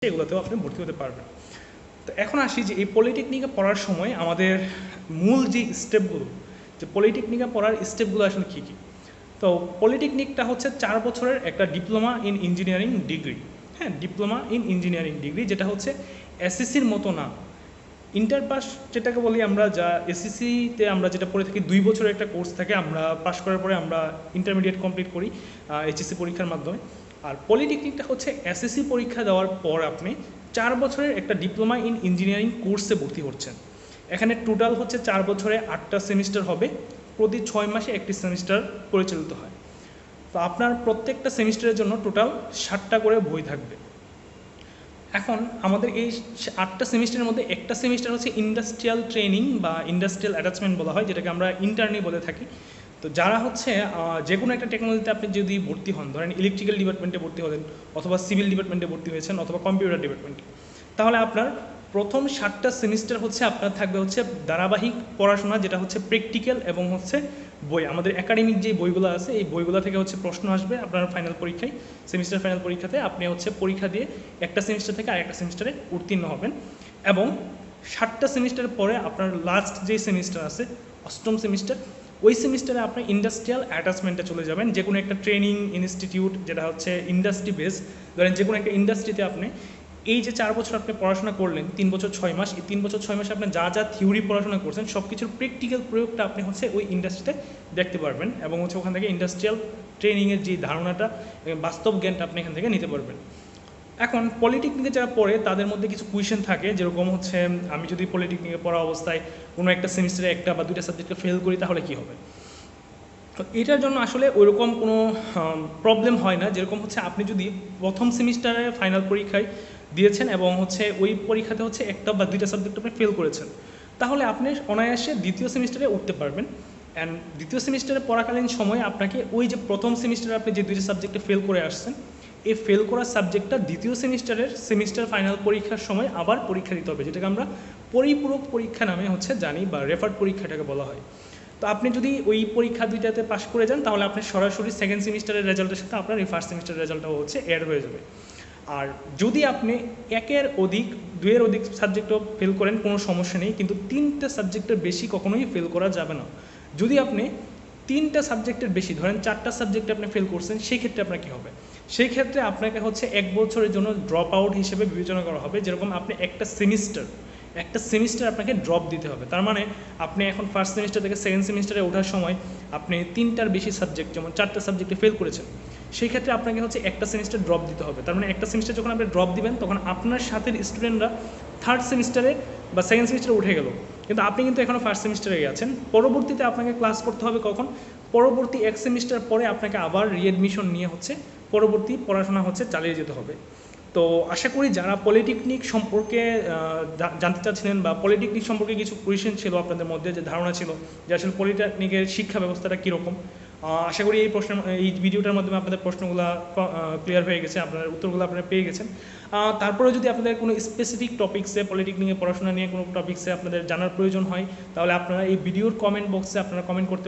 এগুলোতেও আপনি ভর্তি হতে পারবেন। তো এখন আসি যে এই পলিটেকনিকে পড়ার সময় আমাদের মূল যে স্টেপগুলো, যে পলিটেকনিকে পড়ার স্টেপগুলো আসলে কী কী। তো পলিটেকনিকটা হচ্ছে 4 বছরের একটা ডিপ্লোমা ইন ইঞ্জিনিয়ারিং ডিগ্রি। হ্যাঁ, ডিপ্লোমা ইন ইঞ্জিনিয়ারিং ডিগ্রি, যেটা হচ্ছে এসএসসির মতো না। ইন্টার পাস যেটাকে বলি আমরা, যা এসএসসিতে আমরা যেটা পড়ে থাকি 2 বছরের একটা কোর্স থাকে, আমরা পাশ করার পরে আমরা ইন্টারমিডিয়েট কমপ্লিট করি এইচএসসি পরীক্ষার মাধ্যমে। আর পলিটেকনিকটা হচ্ছে এসএসসি পরীক্ষা দেওয়ার পর আপনি 4 বছরের একটা ডিপ্লোমা ইন ইঞ্জিনিয়ারিং কোর্সে ভর্তি হচ্ছেন। এখানে টোটাল হচ্ছে 4 বছরে 8টা সেমিস্টার হবে, প্রতি 6 মাসে একটি সেমিস্টার পরিচালিত হয়। তো আপনার প্রত্যেকটা সেমিস্টারের জন্য টোটাল 60টা করে বই থাকবে। এখন আমাদের এই 8টা সেমিস্টারের মধ্যে একটা সেমিস্টার হচ্ছে ইন্ডাস্ট্রিয়াল ট্রেনিং বা ইন্ডাস্ট্রিয়াল অ্যাটাচমেন্ট বলা হয়, যেটাকে আমরা ইন্টার্নি বলে থাকি। তো যারা হচ্ছে যে কোনো একটা টেকনোলজিতে আপনি যদি ভর্তি হন, ধরেন ইলেকট্রিক্যাল ডিপার্টমেন্টে ভর্তি হলেন, অথবা সিভিল ডিপার্টমেন্টে ভর্তি হয়েছেন, অথবা কম্পিউটার ডিপার্টমেন্টে, তাহলে আপনার প্রথম 7টা সেমিস্টার হচ্ছে আপনার থাকবে হচ্ছে ধারাবাহিক পড়াশোনা, যেটা হচ্ছে প্র্যাকটিক্যাল এবং হচ্ছে বই। আমাদের একাডেমিক যে বইগুলো আছে এই বইগুলো থেকে হচ্ছে প্রশ্ন আসবে আপনার ফাইনাল পরীক্ষায়, সেমিস্টার ফাইনাল পরীক্ষাতে আপনি হচ্ছে পরীক্ষা দিয়ে একটা সেমিস্টার থেকে আরেকটা সেমিস্টারে উত্তীর্ণ হবেন। এবং 7টা সেমিস্টার পরে আপনার লাস্ট যে সেমিস্টার আছে, 8ম সেমিস্টার, ওই সেমিস্টারে আপনি ইন্ডাস্ট্রিয়াল অ্যাটাচমেন্টে চলে যাবেন। যে কোনো একটা ট্রেনিং ইনস্টিটিউট, যেটা হচ্ছে ইন্ডাস্ট্রি বেস, ধরেন যে কোনো একটা ইন্ডাস্ট্রিতে আপনি এই যে 4 বছর আপনি পড়াশোনা করলেন, 3 বছর 6 মাস, এই 3 বছর 6 মাসে আপনি যা যা থিওরি পড়াশোনা করছেন সব কিছুর প্র্যাকটিক্যাল প্রয়োগটা আপনি হচ্ছে ওই ইন্ডাস্ট্রিতে দেখতে পারবেন, এবং হচ্ছে ওখান থেকে ইন্ডাস্ট্রিয়াল ট্রেনিংয়ের যে ধারণাটা, বাস্তব জ্ঞানটা আপনি এখান থেকে নিতে পারবেন। এখন পলিটেকনিকে যারা পড়ে তাদের মধ্যে কিছু কোয়েশ্চেন থাকে, যেরকম হচ্ছে আমি যদি পলিটেকনিকে পড়া অবস্থায় কোনো একটা সেমিস্টারে একটা বা 2টা সাবজেক্টকে ফেল করি তাহলে কী হবে। তো এটার জন্য আসলে ওইরকম কোনো প্রবলেম হয় না। যেরকম হচ্ছে আপনি যদি প্রথম সেমিস্টারে ফাইনাল পরীক্ষায় দিয়েছেন এবং হচ্ছে ওই পরীক্ষাতে হচ্ছে একটা বা 2টা সাবজেক্ট আপনি ফেল করেছেন, তাহলে আপনি অনায়াসে দ্বিতীয় সেমিস্টারে উঠতে পারবেন। অ্যান্ড দ্বিতীয় সেমিস্টারে পড়াকালীন সময়ে আপনাকে ওই যে প্রথম সেমিস্টারে আপনি যে 2টা সাবজেক্টে ফেল করে আসছেন, এই ফেল করা সাবজেক্টটা দ্বিতীয় সেমিস্টারের সেমিস্টার ফাইনাল পরীক্ষার সময় আবার পরীক্ষা দিতে হবে, যেটাকে আমরা পরিপূরক পরীক্ষা নামে হচ্ছে জানি, বা রেফার্ড পরীক্ষাটাকে বলা হয়। তো আপনি যদি ওই পরীক্ষা 2টাতে পাশ করে যান, তাহলে আপনি সরাসরি সেকেন্ড সেমিস্টারের রেজাল্টের সাথে আপনার এই ফার্স্ট সেমিস্টারের রেজাল্টটাও হচ্ছে অ্যাড হয়ে যাবে। আর যদি আপনি 1-এর অধিক 2-এর অধিক সাবজেক্টও ফেল করেন, কোনো সমস্যা নেই, কিন্তু 3টে সাবজেক্টের বেশি কখনোই ফেল করা যাবে না। যদি আপনি 3টা সাবজেক্টের বেশি, ধরেন 4টা সাবজেক্টে আপনি ফেল করছেন, সেই ক্ষেত্রে আপনার কী হবে, সেই ক্ষেত্রে আপনাকে হচ্ছে 1 বছরের জন্য ড্রপ আউট হিসেবে বিবেচনা করা হবে। যেরকম আপনি একটা সেমিস্টার আপনাকে ড্রপ দিতে হবে। তার মানে আপনি এখন ফার্স্ট সেমিস্টার থেকে সেকেন্ড সেমিস্টারে ওঠার সময় আপনি 3টার বেশি সাবজেক্ট, যেমন 4টা সাবজেক্টে ফেল করেছেন, সেই ক্ষেত্রে আপনাকে হচ্ছে একটা সেমিস্টার ড্রপ দিতে হবে। তার মানে একটা সেমিস্টার যখন আপনি ড্রপ দিবেন, তখন আপনার সাথে স্টুডেন্টরা থার্ড সেমিস্টারে বা সেকেন্ড সেমিস্টারে উঠে গেল, কিন্তু আপনি কিন্তু এখনও ফার্স্ট সেমিস্টারে আছেন। পরবর্তীতে আপনাকে ক্লাস করতে হবে কখন, পরবর্তী 1 সেমিস্টার পরে আপনাকে আবার রিএডমিশন নিয়ে হচ্ছে পরবর্তী পড়াশোনা হচ্ছে চালিয়ে যেতে হবে। তো আশা করি যারা পলিটেকনিক সম্পর্কে জানতে চাচ্ছিলেন, বা পলিটেকনিক সম্পর্কে কিছু কোয়েশ্চেন ছিল আপনাদের মধ্যে, যে ধারণা ছিল যে আসলে পলিটেকনিকের শিক্ষা ব্যবস্থাটা কীরকম, আশা করি এই ভিডিওটার মাধ্যমে আপনাদের প্রশ্নগুলো ক্লিয়ার হয়ে গেছে, আপনার উত্তরগুলো আপনারা পেয়ে গেছেন। তারপরে যদি আপনাদের কোনো স্পেসিফিক টপিক্সে, পলিটেকনিকে পড়াশোনা নিয়ে কোনো টপিক্সে আপনাদের জানার প্রয়োজন হয়, তাহলে আপনারা এই ভিডিওর কমেন্ট বক্সে আপনারা কমেন্ট করতে পারেন।